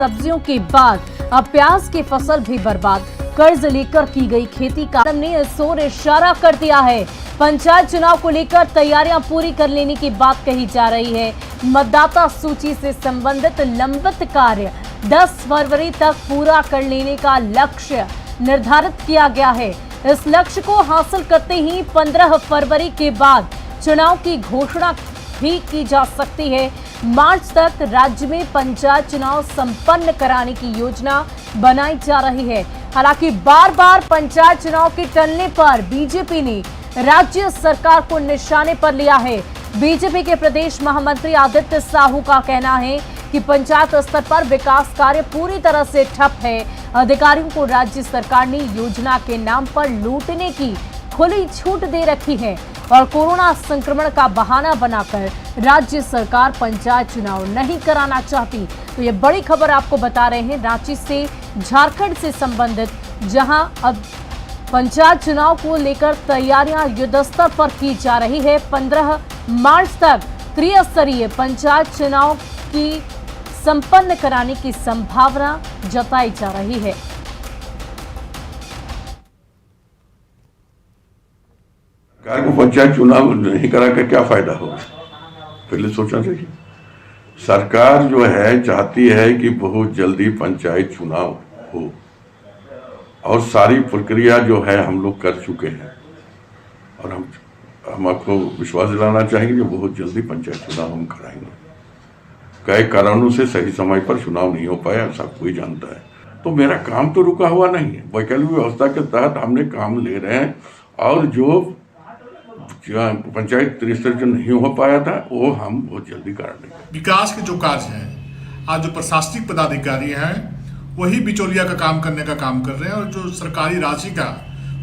सब्जियों के बाद अब प्याज की फसल भी बर्बाद। कर्ज लेकर की गई खेती का ने इस ओर इशारा कर दिया है। पंचायत चुनाव को लेकर तैयारियां पूरी कर लेने की बात कही जा रही है। मतदाता सूची से संबंधित लंबित कार्य 10 फरवरी तक पूरा कर लेने का लक्ष्य निर्धारित किया गया है। इस लक्ष्य को हासिल करते ही 15 फरवरी के बाद चुनाव की घोषणा भी की जा सकती है। मार्च तक राज्य में पंचायत चुनाव संपन्न कराने की योजना बनाई जा रही है। हालांकि बार बार पंचायत चुनाव के टलने पर बीजेपी ने राज्य सरकार को निशाने पर लिया है। बीजेपी के प्रदेश महामंत्री आदित्य साहू का कहना है कि पंचायत स्तर पर विकास कार्य पूरी तरह से ठप है। अधिकारियों को राज्य सरकार ने योजना के नाम पर लूटने की खुली छूट दे रखी है और कोरोना संक्रमण का बहाना बनाकर राज्य सरकार पंचायत चुनाव नहीं कराना चाहती। तो ये बड़ी खबर आपको बता रहे हैं रांची से, झारखंड से संबंधित, जहां अब पंचायत चुनाव को लेकर तैयारियां युद्धस्तर पर की जा रही है। 15 मार्च तक त्रिस्तरीय पंचायत चुनाव की संपन्न कराने की संभावना जताई जा रही है। सरकार को पंचायत चुनाव नहीं करा कर क्या फायदा होगा, पहले सोचना चाहिए। सरकार जो है चाहती है कि बहुत जल्दी पंचायत चुनाव हो और सारी प्रक्रिया जो है हम लोग कर चुके हैं और हम आपको विश्वास दिलाना चाहेंगे कि बहुत जल्दी पंचायत चुनाव हम कराएंगे। कई कारणों से सही समय पर चुनाव नहीं हो पाया, सब कोई जानता है। तो मेरा काम तो रुका हुआ नहीं है। वैकल्पिक व्यवस्था के तहत हमने काम ले रहे हैं और जो पंचायत त्रिस्तरीय जो नहीं हो पाया था वो हम बहुत जल्दी करा देंगे। विकास के जो कार्य हैं, आज जो प्रशासनिक पदाधिकारी हैं वही बिचौलिया का काम करने का काम कर रहे हैं और जो सरकारी राशि का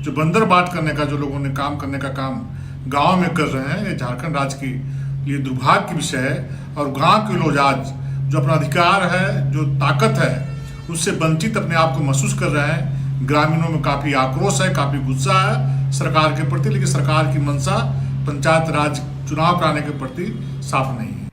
जो बंदर बाट करने का जो लोगों ने काम करने का काम गांव में कर रहे हैं, ये झारखंड राज्य की लिए दुर्भाग्य की विषय है। और गांव के लोग आज जो अपना अधिकार है, जो ताकत है, उससे वंचित अपने आप को महसूस कर रहे हैं। ग्रामीणों में काफी आक्रोश है, काफी गुस्सा है सरकार के प्रति, लेकिन सरकार की मंशा पंचायत राज चुनाव कराने के प्रति साफ नहीं है।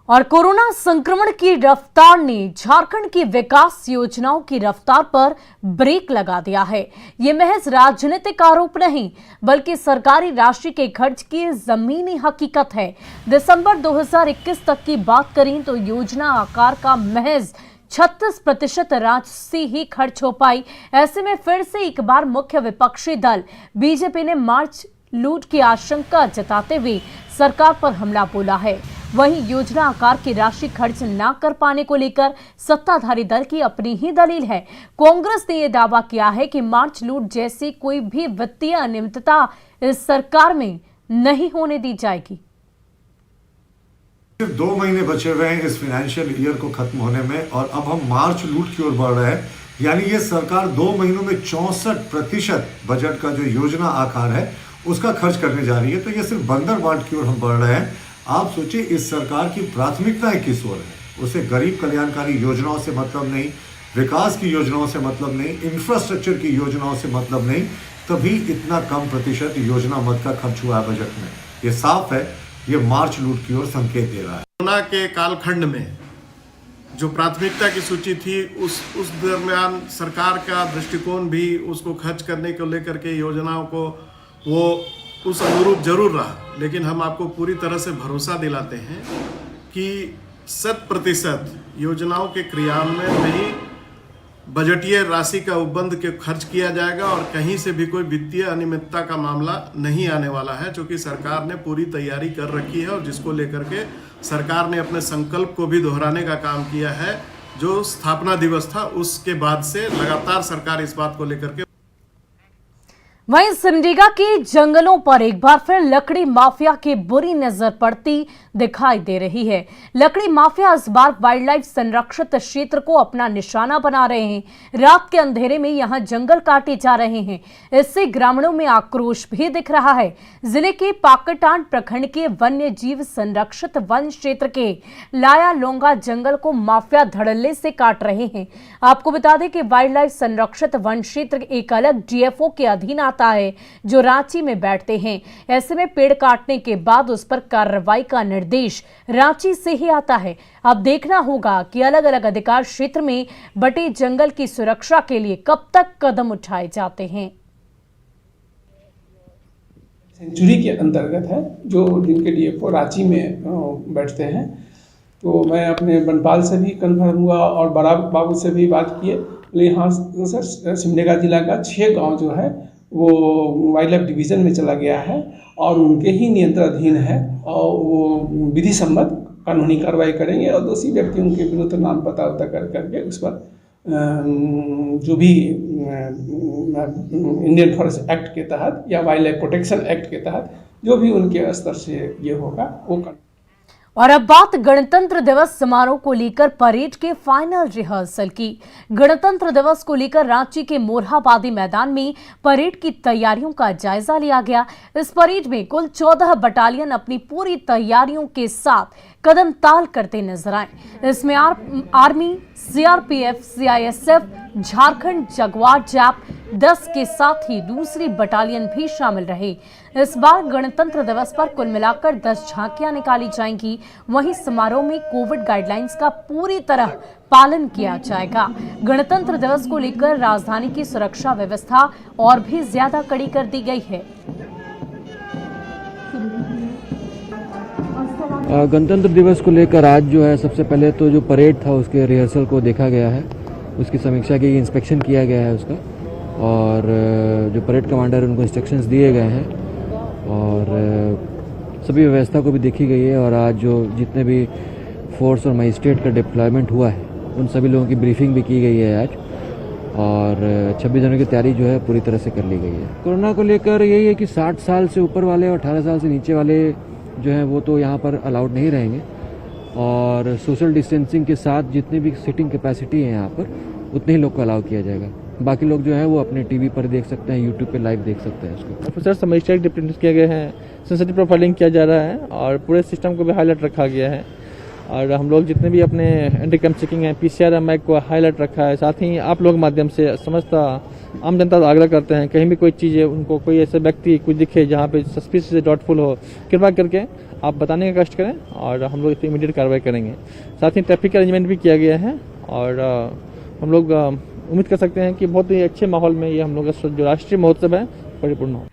और कोरोना संक्रमण की रफ्तार ने झारखंड की विकास योजनाओं की रफ्तार पर ब्रेक लगा दिया है। ये महज राजनीतिक आरोप नहीं, बल्कि सरकारी राशि के खर्च की जमीनी हकीकत है। दिसंबर 2021 तक की बात करें तो योजना आकार का महज 36% राशि ही खर्च हो पाई। ऐसे में फिर से एक बार मुख्य विपक्षी दल बीजेपी ने मार्च लूट की आशंका जताते हुए सरकार पर हमला बोला है। वहीं योजना आकार की राशि खर्च न कर पाने को लेकर सत्ताधारी दल की अपनी ही दलील है। कांग्रेस ने यह दावा किया है कि मार्च लूट जैसी कोई भी वित्तीय अनियमितता इस सरकार में नहीं होने दी जाएगी। सिर्फ 2 महीने बचे हुए हैं इस फाइनेंशियल ईयर को खत्म होने में और अब हम मार्च लूट की ओर बढ़ रहे हैं। यानी ये सरकार 2 महीनों में 64% बजट का जो योजना आकार है उसका खर्च करने जा रही है। तो ये सिर्फ बंदर बाट की ओर हम बढ़ रहे हैं। आप सोचिए इस सरकार की प्राथमिकताएं किस ओर है। उसे गरीब कल्याणकारी योजनाओं से मतलब नहीं, विकास की योजनाओं से मतलब नहीं, इंफ्रास्ट्रक्चर की योजनाओं से मतलब नहीं, तभी इतना कम प्रतिशत योजना मद का खर्च हुआ है बजट में। ये साफ है, ये मार्च लूट की ओर संकेत दे रहा है। कोरोना के कालखंड में जो प्राथमिकता की सूची थी उस दरमियान सरकार का दृष्टिकोण भी उसको खर्च करने को लेकर के योजनाओं को वो उस अनुरूप जरूर रहा, लेकिन हम आपको पूरी तरह से भरोसा दिलाते हैं कि 100% योजनाओं के क्रियान्वयन में ही बजटीय राशि का उपबंध के खर्च किया जाएगा और कहीं से भी कोई वित्तीय अनियमितता का मामला नहीं आने वाला है, क्योंकि सरकार ने पूरी तैयारी कर रखी है और जिसको लेकर के सरकार ने अपने संकल्प को भी दोहराने का काम किया है। जो स्थापना दिवस था उसके बाद से लगातार सरकार इस बात को लेकर के। वहीं सिमडेगा के जंगलों पर एक बार फिर लकड़ी माफिया की बुरी नजर पड़ती दिखाई दे रही है। लकड़ी माफिया इस बार वाइल्ड लाइफ संरक्षित क्षेत्र को अपना निशाना बना रहे हैं। रात के अंधेरे में यहां जंगल काटे जा रहे हैं। इससे ग्रामीणों में आक्रोश भी दिख रहा है। जिले के पाकटांड प्रखंड के वन्य जीव संरक्षित वन क्षेत्र के लाया लोंगा जंगल को माफिया धड़ल्ले से काट रहे हैं। आपको बता दें कि वाइल्ड लाइफ संरक्षित वन क्षेत्र एक अलग डीएफओ के अधीन आता आता है जो रांची में बैठते हैं। ऐसे में पेड़ काटने के बाद उस पर कार्रवाई का निर्देश रांची से ही आता है। अब देखना होगा कि अलग अलग अधिकार क्षेत्र में बटे जंगल की सुरक्षा के लिए कब तक कदम उठाए जाते हैं। सेंचुरी के अंतर्गत है जो जिनके डीएफओ रांची में बैठते हैं। तो मैं अपने बनपाल से भी कन्फर्म हुआ और बड़ा बाबू से भी बात किए। यहाँ सर सिमडेगा जिला का 6 गांव जो है वो वाइल्ड लाइफ डिवीज़न में चला गया है और उनके ही नियंत्रणाधीन है और वो विधि सम्मत कानूनी कार्रवाई करेंगे और दोषी व्यक्तियों के विरुद्ध नाम पता कर करके उस पर जो भी इंडियन फॉरेस्ट एक्ट के तहत या वाइल्ड लाइफ प्रोटेक्शन एक्ट के तहत जो भी उनके स्तर से ये होगा वो कर। और अब बात गणतंत्र दिवस समारोह को लेकर परेड के फाइनल रिहर्सल की। गणतंत्र दिवस को लेकर रांची के मोरहाबादी मैदान में परेड की तैयारियों का जायजा लिया गया। इस परेड में कुल 14 बटालियन अपनी पूरी तैयारियों के साथ कदम ताल करते नजर आए। इसमें army, CRPF, CISF, Jharkhand Jaguar JAP 10 के साथ ही दूसरी बटालियन भी शामिल रहे। इस बार गणतंत्र दिवस पर कुल मिलाकर 10 झांकियां निकाली जाएंगी। वहीं समारोह में कोविड गाइडलाइंस का पूरी तरह पालन किया जाएगा। गणतंत्र दिवस को लेकर राजधानी की सुरक्षा व्यवस्था और भी ज्यादा कड़ी कर दी गई है। गणतंत्र दिवस को लेकर आज जो है सबसे पहले तो जो परेड था उसके रिहर्सल को देखा गया है, उसकी समीक्षा की, इंस्पेक्शन किया गया है उसका, और जो परेड कमांडर उनको इंस्ट्रक्शंस दिए गए हैं और सभी व्यवस्था को भी देखी गई है। और आज जो जितने भी फोर्स और मजिस्ट्रेट का डिप्लॉयमेंट हुआ है उन सभी लोगों की ब्रीफिंग भी की गई है आज, और 26 जनवरी की तैयारी जो है पूरी तरह से कर ली गई है। कोरोना को लेकर यही है कि 60 साल से ऊपर वाले और 18 साल से नीचे वाले जो हैं वो तो यहाँ पर अलाउड नहीं रहेंगे, और सोशल डिस्टेंसिंग के साथ जितनी भी सीटिंग कैपेसिटी है यहाँ पर उतने ही लोग को अलाउ किया जाएगा। बाकी लोग जो है वो अपने टीवी पर देख सकते हैं, यूट्यूब पे लाइव देख सकते हैं उसको। ऑफिसर मजिस्ट्रेट डिप्यूटेड किए गए हैं, सेंसिटिव प्रोफाइलिंग किया जा रहा है और पूरे सिस्टम को भी हाईलाइट रखा गया है। और हम लोग जितने भी अपने एंटी क्रैम्प चेकिंग है, पीसीआर एमआई को हाईलाइट रखा है। साथ ही आप लोग माध्यम से समस्त आम जनता से आग्रह करते हैं, कहीं भी कोई चीज़ है उनको कोई ऐसे व्यक्ति कुछ दिखे जहाँ पे सस्पिशियस डाउटफुल हो, कृपया करके आप बताने का कष्ट करें और हम लोग इस पर इमीडिएट कार्रवाई करेंगे। साथ ही ट्रैफिक अरेंजमेंट भी किया गया है और हम लोग उम्मीद कर सकते हैं कि बहुत ही अच्छे माहौल में ये हम लोग का जो राष्ट्रीय महोत्सव है परिपूर्ण हो।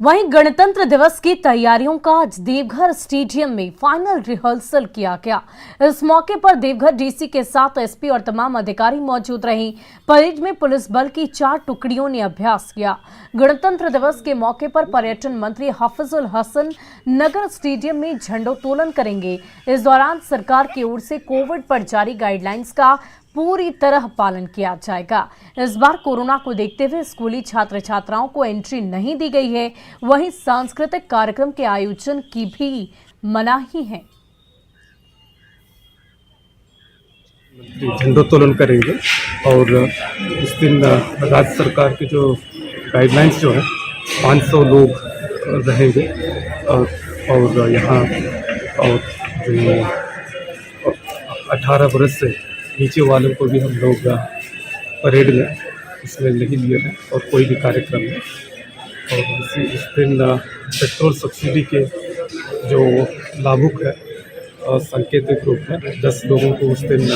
वहीं गणतंत्र दिवस की तैयारियों का आज देवघर स्टेडियम में फाइनल रिहर्सल किया गया। इस मौके पर देवघर डीसी के साथ एसपी और तमाम अधिकारी मौजूद रहे। परेड में पुलिस बल की 4 टुकड़ियों ने अभ्यास किया। गणतंत्र दिवस के मौके पर पर्यटन मंत्री हाफिजुल हसन नगर स्टेडियम में झंडोत्तोलन करेंगे। इस दौरान सरकार की ओर से कोविड पर जारी गाइडलाइंस का पूरी तरह पालन किया जाएगा। इस बार कोरोना को देखते हुए स्कूली छात्र छात्राओं को एंट्री नहीं दी गई है। वहीं सांस्कृतिक कार्यक्रम के आयोजन की भी मनाही है। झंडोत्तोलन करेंगे और इस दिन राज्य सरकार की जो गाइडलाइंस जो है 500 लोग रहेंगे और यहाँ और जो 18 वर्ष से नीचे वालों को भी हम लोग परेड में इसमें नहीं लिए हैं और कोई भी कार्यक्रम में। और इस दिन पेट्रोल सब्सिडी के जो लाभुक है सांकेतिक रूप में 10 लोगों को उस दिन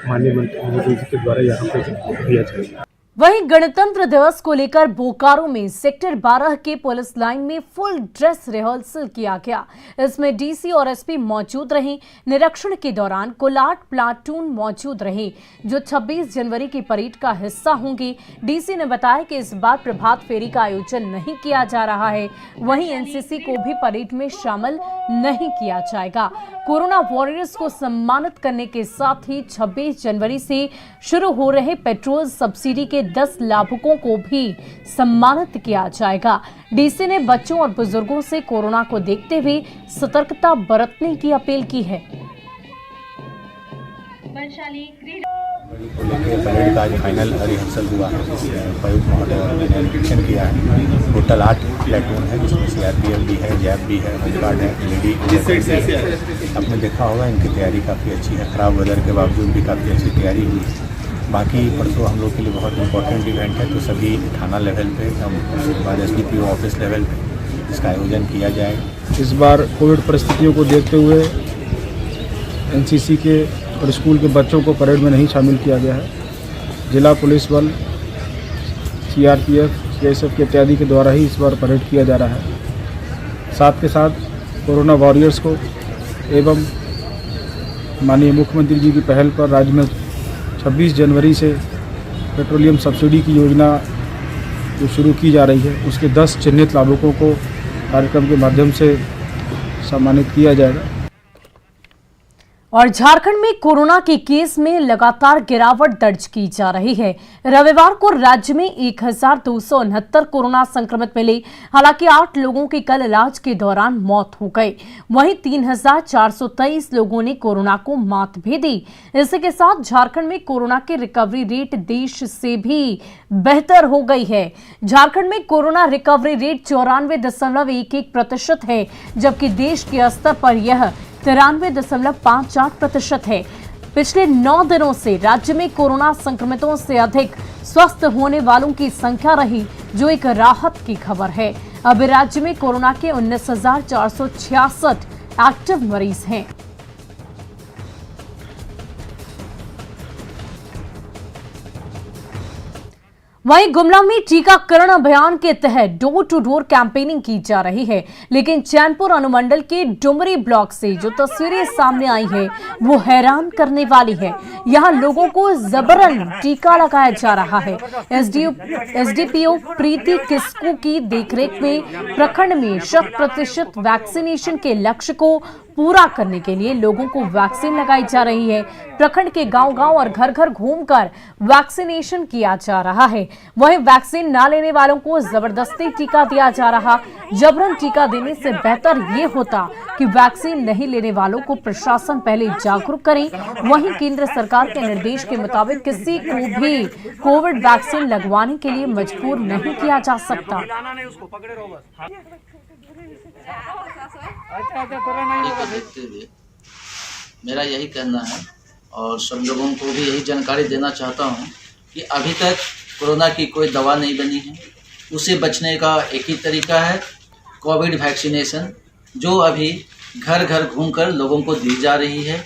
माननीय मंत्री मोदी जी के द्वारा यहाँ पे दिया जाएगा। वहीं गणतंत्र दिवस को लेकर बोकारो में सेक्टर 12 के पुलिस लाइन में फुल ड्रेस रिहर्सल किया गया। इसमें डीसी और एसपी मौजूद रहे। निरीक्षण के दौरान कुल 8 प्लाटून मौजूद रहे जो 26 जनवरी की परेड का हिस्सा होंगे। डीसी ने बताया कि इस बार प्रभात फेरी का आयोजन नहीं किया जा रहा है। वहीं एनसीसी को भी परेड में शामिल नहीं किया जाएगा। कोरोना वॉरियर्स को सम्मानित करने के साथ ही 26 जनवरी से शुरू हो रहे पेट्रोल सब्सिडी के 10 लाभुकों को भी सम्मानित किया जाएगा। डीसी ने बच्चों और बुजुर्गों से कोरोना को देखते हुए सतर्कता बरतने की अपील की है। परेड का आज फाइनल रिहर्सल हुआ है। उपायुक्त महोदय ने निरीक्षण किया है। टोटल 8 प्लेटून है जिसमें सीआरपीएफ भी है, जैप भी है, होमगार्ड है, लेडी। आपने देखा होगा इनकी तैयारी काफ़ी अच्छी है। खराब वेदर के बावजूद भी काफ़ी अच्छी तैयारी हुई है बाकी परसों हम लोग के लिए बहुत इम्पोर्टेंट इवेंट है, तो सभी थाना लेवल पे हम उसके बाद SDPO ऑफिस लेवल पे इसका आयोजन किया जाएगा। इस बार कोविड परिस्थितियों को देखते हुए NCC के और स्कूल के बच्चों को परेड में नहीं शामिल किया गया है। जिला पुलिस बल, CRPF, CSF के इत्यादि के द्वारा ही इस बार परेड किया जा रहा है। साथ के साथ कोरोना वॉरियर्स को एवं माननीय मुख्यमंत्री जी की पहल पर राज्य में 26 जनवरी से पेट्रोलियम सब्सिडी की योजना जो शुरू की जा रही है, उसके 10 चिन्हित लाभुकों को कार्यक्रम के माध्यम से सम्मानित किया जाएगा। और झारखंड में कोरोना के केस में लगातार गिरावट दर्ज की जा रही है। रविवार को राज्य में 1269 कोरोना संक्रमित मिले। हालांकि 8 लोगों की कल इलाज के दौरान मौत हो गई। वहीं 3423 लोगों ने कोरोना को मात भी दी। इसी के साथ झारखंड में कोरोना की रिकवरी रेट देश से भी बेहतर हो गई है। झारखंड में कोरोना रिकवरी रेट 94.11% है, जबकि देश के स्तर पर यह 93.58% है। पिछले 9 दिनों से राज्य में कोरोना संक्रमितों से अधिक स्वस्थ होने वालों की संख्या रही, जो एक राहत की खबर है। अब राज्य में कोरोना के 19,466 एक्टिव मरीज हैं। वहीं गुमला में टीकाकरण अभियान के तहत डोर टू डोर कैंपेनिंग की जा रही है, लेकिन चैनपुर अनुमंडल के डुमरी ब्लॉक से जो तस्वीरें सामने आई है वो हैरान करने वाली है। यहां लोगों को जबरन टीका लगाया जा रहा है। SDPO प्रीति किस्कू की देखरेख में प्रखंड में 100% वैक्सीनेशन के लक्ष्य को पूरा करने के लिए लोगों को वैक्सीन लगाई जा रही है। प्रखंड के गांव-गांव और घर-घर घूमकर वैक्सीनेशन किया जा रहा है। वहीं वैक्सीन ना लेने वालों को जबरदस्ती टीका दिया जा रहा। जबरन टीका देने से बेहतर ये होता कि वैक्सीन नहीं लेने वालों को प्रशासन पहले जागरूक करे। वहीं केंद्र सरकार के निर्देश के मुताबिक किसी को भी कोविड वैक्सीन लगवाने के लिए मजबूर नहीं किया जा सकता। देखते हुए मेरा यही कहना है और सब लोगों को भी यही जानकारी देना चाहता हूं कि अभी तक कोरोना की कोई दवा नहीं बनी है। उसे बचने का एक ही तरीका है कोविड वैक्सीनेशन, जो अभी घर घर घूमकर लोगों को दी जा रही है।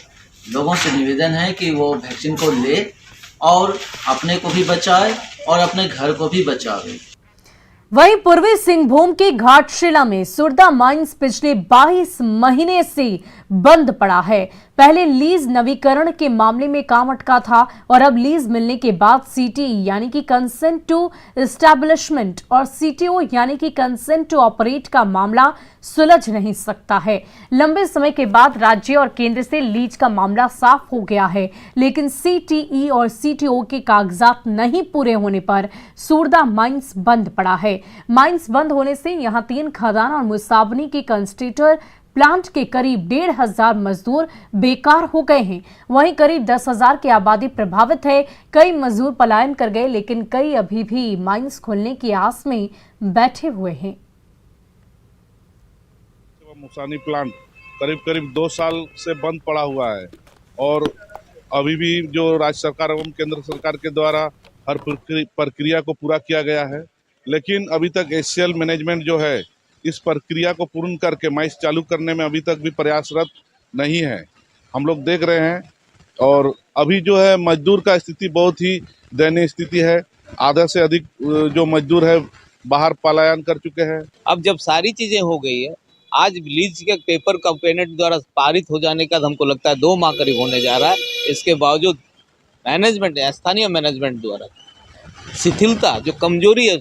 लोगों से निवेदन है कि वो वैक्सीन को ले और अपने को भी बचाए और अपने घर को भी बचावे। वहीं पूर्वी सिंहभूम के घाटशिला में सुरदा माइंस पिछले 22 महीने से बंद पड़ा है। पहले लीज नवीकरण के मामले में काम अटका था और अब लीज मिलने के बाद CTE यानी कि कंसेंट टू एस्टैब्लिशमेंट और CTO यानी कि कंसेंट टू ऑपरेट का मामला सुलझ नहीं सकता है। लंबे समय के बाद राज्य और केंद्र से लीज का मामला साफ हो गया है, लेकिन CTE और CTO के कागजात नहीं पूरे होने पर सुरदा माइंस बंद पड़ा है। माइंस बंद होने से यहां 3 खदान और मुसाबनी के कंस्ट्रेटर प्लांट के करीब 1,500 मजदूर बेकार हो गए हैं। वहीं करीब 10,000 की आबादी प्रभावित है। कई मजदूर पलायन कर गए, लेकिन कई अभी भी माइंस खोलने की आस में बैठे हुए हैं। मुसानी प्लांट करीब 2 साल से बंद पड़ा हुआ है और अभी भी जो राज्य सरकार एवं केंद्र सरकार के द्वारा हर प्रक्रिया को पूरा किया गया है, लेकिन अभी तक HCL मैनेजमेंट जो है इस प्रक्रिया को पूर्ण करके माइंस चालू करने में अभी तक भी प्रयासरत नहीं है। हम लोग देख रहे हैं और अभी जो है मजदूर का स्थिति बहुत ही दयनीय स्थिति है। आधा से अधिक जो मजदूर है बाहर पलायन कर चुके हैं। अब जब सारी चीजें हो गई है, आज लीज के पेपर कैबिनेट द्वारा पारित हो जाने का हमको लगता है 2 माह करीब होने जा रहा है। इसके बावजूद मैनेजमेंट, स्थानीय मैनेजमेंट द्वारा शिथिलता, जो कमजोरी है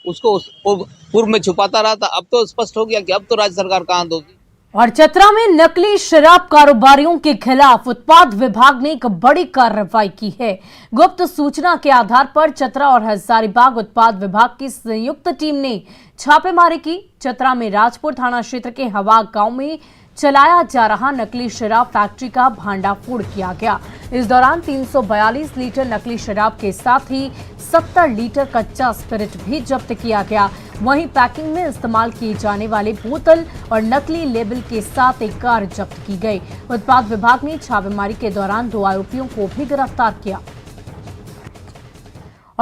उसको पूर्व में छुपाता रहा था। अब तो स्पष्ट हो गया कि अब तो राज्य सरकार कहां दोगी। और चतरा में नकली शराब कारोबारियों के खिलाफ उत्पाद विभाग ने एक बड़ी कार्रवाई की है। गुप्त सूचना के आधार पर चतरा और हजारीबाग उत्पाद विभाग की संयुक्त टीम ने छापेमारी की। चतरा में राजपुर थाना क्षेत्र के हवा गांव में चलाया जा रहा नकली शराब फैक्ट्री का भांडाफोड़ किया गया। इस दौरान 342 लीटर नकली शराब के साथ ही 70 लीटर कच्चा स्पिरिट भी जब्त किया गया। वहीं पैकिंग में इस्तेमाल किए जाने वाले बोतल और नकली लेबल के साथ एक कार जब्त की गई। उत्पाद विभाग ने छापेमारी के दौरान 2 आरोपियों को भी गिरफ्तार किया।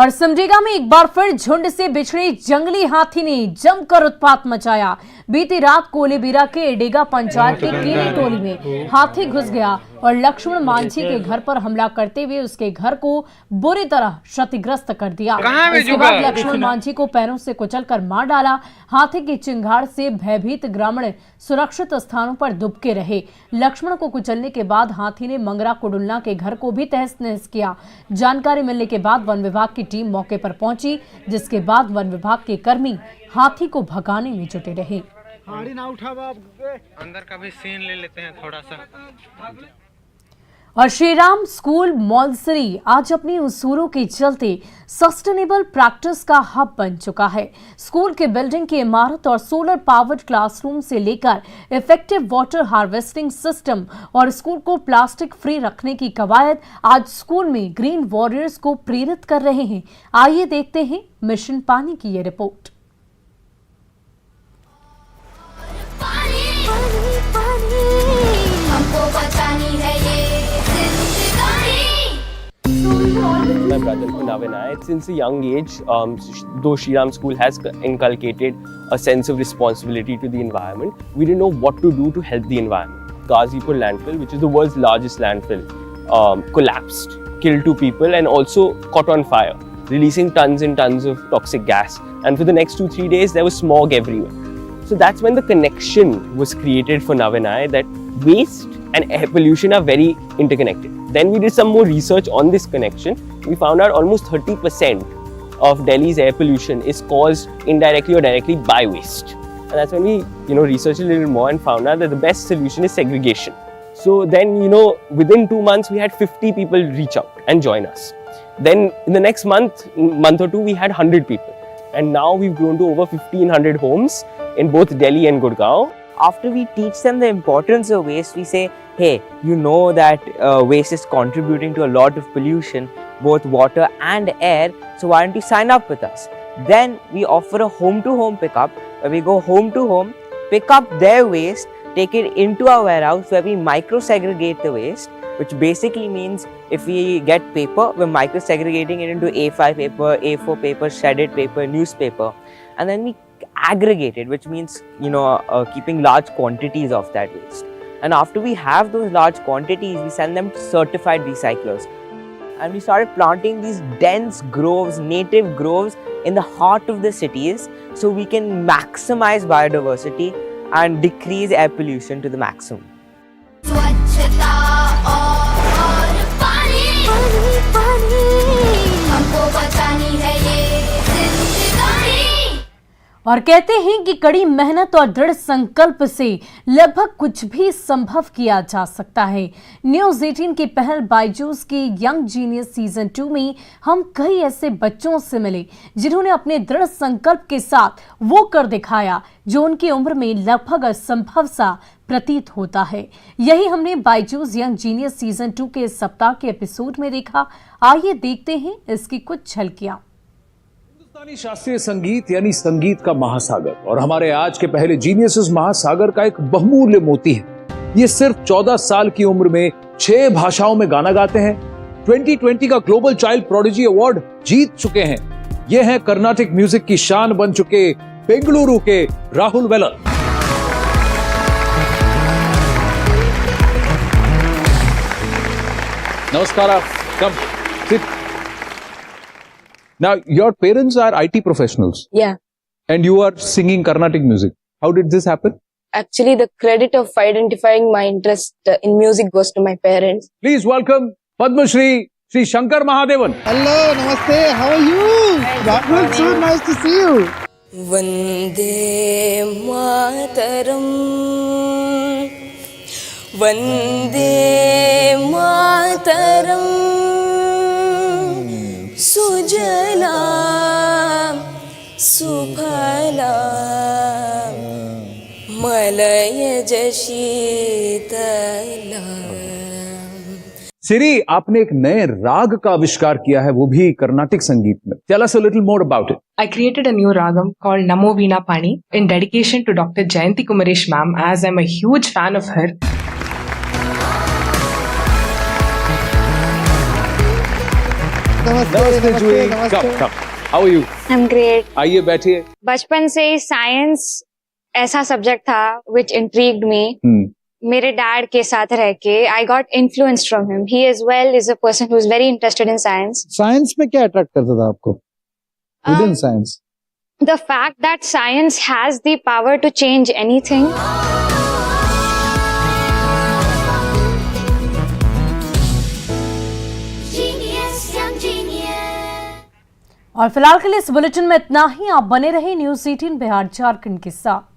और सिमडेगा में एक बार फिर झुंड से बिछड़े जंगली हाथी ने जमकर उत्पात मचाया। बीती रात कोलेबिरा के एडेगा पंचायत के केरी टोली में हाथी घुस गया और लक्ष्मण मांझी के घर पर हमला करते हुए उसके घर को बुरी तरह क्षतिग्रस्त कर दिया। इसके बाद लक्ष्मण मांझी को पैरों से कुचलकर मार डाला। हाथी की चिंगार से भयभीत ग्रामीण सुरक्षित स्थानों पर दुबके रहे। लक्ष्मण को कुचलने के बाद हाथी ने मंगरा कुडुलना के घर को भी तहस नहस किया। जानकारी मिलने के बाद वन विभाग की टीम मौके पर पहुंची, जिसके बाद वन विभाग के कर्मी हाथी को भगाने में जुटे रहे। अंदर का भी सीन ले लेते हैं थोड़ा सा। और श्रीराम स्कूल मौलसरी आज अपनी उसूलों के चलते सस्टेनेबल प्रैक्टिस का हब बन चुका है। स्कूल के बिल्डिंग की इमारत और सोलर पावर्ड क्लासरूम से लेकर इफेक्टिव वाटर हार्वेस्टिंग सिस्टम और स्कूल को प्लास्टिक फ्री रखने की कवायद आज स्कूल में ग्रीन वॉरियर्स को प्रेरित कर रहे हैं। आइए देखते हैं मिशन पानी की ये report. My brother Navin, since a young age, though Shriram School has inculcated a sense of responsibility to the environment, we didn't know what to do to help the environment. Ghazipur landfill, which is the world's largest landfill, collapsed, killed 2 people and also caught on fire, releasing tons and tons of toxic gas. And for the next 2-3 days, there was smog everywhere. So that's when the connection was created for Nav and I that waste and air pollution are very interconnected. Then we did some more research on this connection. We found out almost 30% of Delhi's air pollution is caused indirectly or directly by waste. And that's when we, researched a little more and found out that the best solution is segregation. So then, within 2 months, we had 50 people reach out and join us. Then in the next month or two, we had 100 people. And now we've grown to over 1,500 homes in both Delhi and Gurgaon. After we teach them the importance of waste, we say, hey, you know that waste is contributing to a lot of pollution, both water and air, so why don't you sign up with us? Then we offer a home-to-home pickup, where we go home to home, pick up their waste, take it into our warehouse where we micro-segregate the waste, which basically means if we get paper, we're micro-segregating it into A5 paper, A4 paper, shredded paper, newspaper, and then we aggregate it, which means, keeping large quantities of that waste. And after we have those large quantities, we send them to certified recyclers. And we started planting these dense groves, native groves in the heart of the cities, so we can maximize biodiversity and decrease air pollution to the maximum. और कहते हैं कि कड़ी मेहनत और दृढ़ संकल्प से लगभग कुछ भी संभव किया जा सकता है। न्यूज़ 18 की पहल बायजूस के यंग जीनियस सीजन 2 में हम कई ऐसे बच्चों से मिले जिन्होंने अपने दृढ़ संकल्प के साथ वो कर दिखाया जो उनकी उम्र में लगभग असंभव सा प्रतीत होता है। यही हमने बायजूस यंग जीनियस सीजन 2 के इस सप्ताह के एपिसोड में देखा। आइए देखते हैं इसकी कुछ झलकियां। हिंदुस्तानी शास्त्रीय संगीत यानी संगीत का महासागर और हमारे आज के पहले जीनियसेस महासागर का एक बहुमूल्य मोती है। ये सिर्फ 14 साल की उम्र में 6 भाषाओं में गाना गाते हैं। 2020 का ग्लोबल चाइल्ड प्रोडिजी अवार्ड जीत चुके हैं। ये हैं कर्नाटिक म्यूजिक की शान बन चुके बेंगलुरु के राहुल वेलर। नमस्कार, come sit. Now, your parents are IT professionals. Yeah. And you are singing Carnatic music. How did this happen? Actually, the credit of identifying my interest in music goes to my parents. Please welcome Padma Shri Shankar Mahadevan. Hello, namaste. How are you? Rahul, so nice to see you. Vande Mataram. Vande Mataram. Sujalam Suphalam Malayaj Sheetalam। सिरी, आपने एक नए राग का आविष्कार किया है, वो भी कर्नाटिक संगीत में। Tell us a little more about it. I created a new ragam called Namo Veena Pani in dedication to Dr. Jayanti Kumaresh ma'am, as I'm a huge fan of her. नमस्ते Juhi, come how are you? I am great. आइए बैठिए। बचपन से ही science ऐसा subject था विच intrigued मी। मेरे dad के साथ रह के I got influenced from him. He as well is a person who is very interested in science. Science में क्या अट्रैक्ट करता था आपको? Within science the fact that science has the power to change anything. और फिलहाल के लिए इस बुलेटिन में इतना ही। आप बने रहे न्यूज़ 18 बिहार झारखंड के साथ।